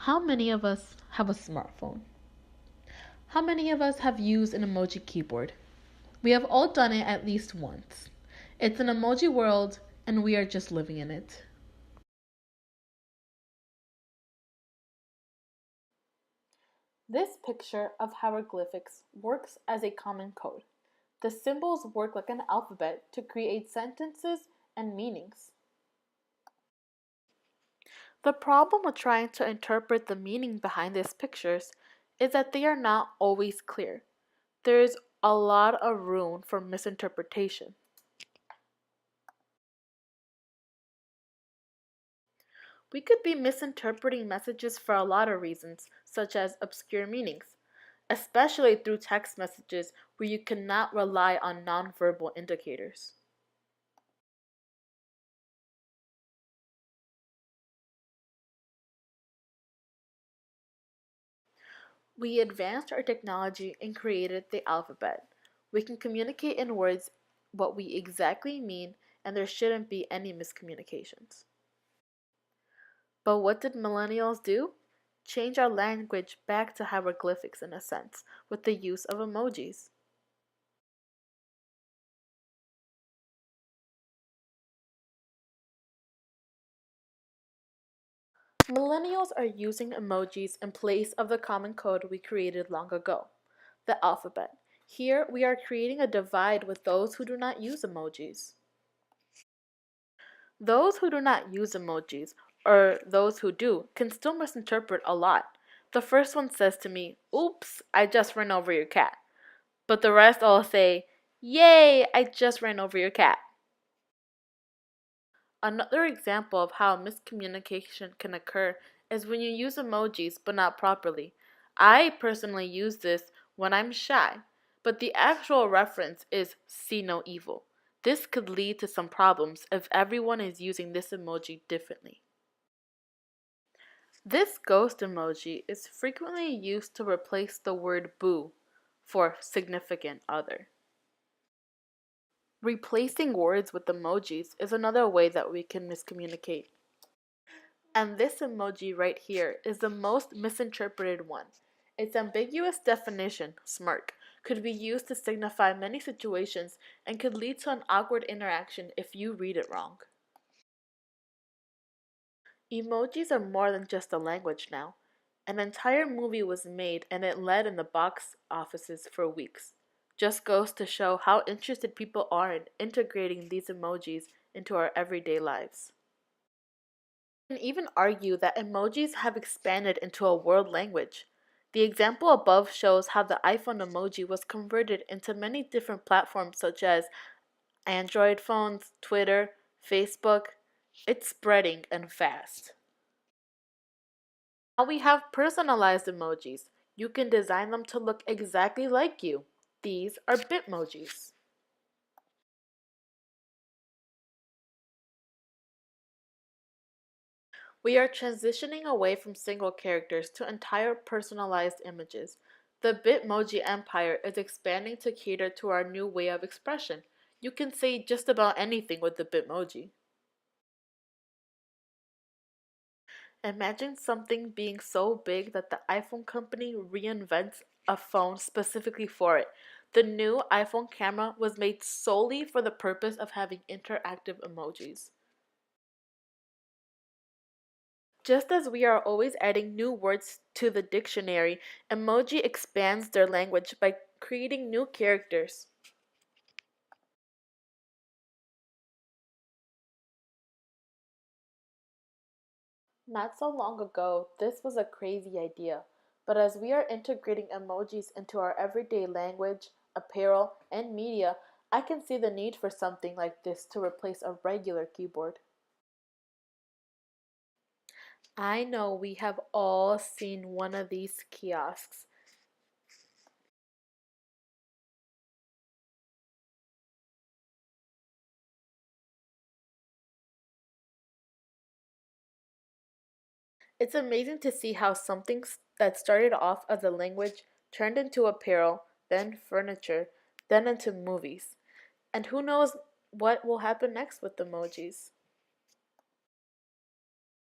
How many of us have a smartphone? How many of us have used an emoji keyboard? We have all done it at least once. It's an emoji world, and we are just living in it. This picture of hieroglyphics works as a common code. The symbols work like an alphabet to create sentences and meanings. The problem with trying to interpret the meaning behind these pictures is that they are not always clear. There is a lot of room for misinterpretation. We could be misinterpreting messages for a lot of reasons, such as obscure meanings, especially through text messages where you cannot rely on nonverbal indicators. We advanced our technology and created the alphabet. We can communicate in words what we exactly mean, and there shouldn't be any miscommunications. But what did millennials do? Change our language back to hieroglyphics in a sense, with the use of emojis. Millennials are using emojis in place of the common code we created long ago, the alphabet. Here, we are creating a divide with those who do not use emojis. Those who do not use emojis, or those who do, can still misinterpret a lot. The first one says to me, "Oops, I just ran over your cat." But the rest all say, "Yay, I just ran over your cat." Another example of how miscommunication can occur is when you use emojis but not properly. I personally use this when I'm shy, but the actual reference is "see no evil." This could lead to some problems if everyone is using this emoji differently. This ghost emoji is frequently used to replace the word boo for significant other. Replacing words with emojis is another way that we can miscommunicate. And this emoji right here is the most misinterpreted one. Its ambiguous definition, smirk, could be used to signify many situations and could lead to an awkward interaction if you read it wrong. Emojis are more than just a language now. An entire movie was made and it led in the box offices for weeks. Just goes to show how interested people are in integrating these emojis into our everyday lives. You can even argue that emojis have expanded into a world language. The example above shows how the iPhone emoji was converted into many different platforms such as Android phones, Twitter, Facebook. It's spreading and fast. Now we have personalized emojis. You can design them to look exactly like you. These are Bitmojis. We are transitioning away from single characters to entire personalized images. The Bitmoji empire is expanding to cater to our new way of expression. You can say just about anything with the Bitmoji. Imagine something being so big that the iPhone company reinvents a phone specifically for it. The new iPhone camera was made solely for the purpose of having interactive emojis. Just as we are always adding new words to the dictionary, emoji expands their language by creating new characters. Not so long ago, this was a crazy idea, but as we are integrating emojis into our everyday language, apparel, and media, I can see the need for something like this to replace a regular keyboard. I know we have all seen one of these kiosks. It's amazing to see how something that started off as a language turned into apparel, then furniture, then into movies. And who knows what will happen next with emojis.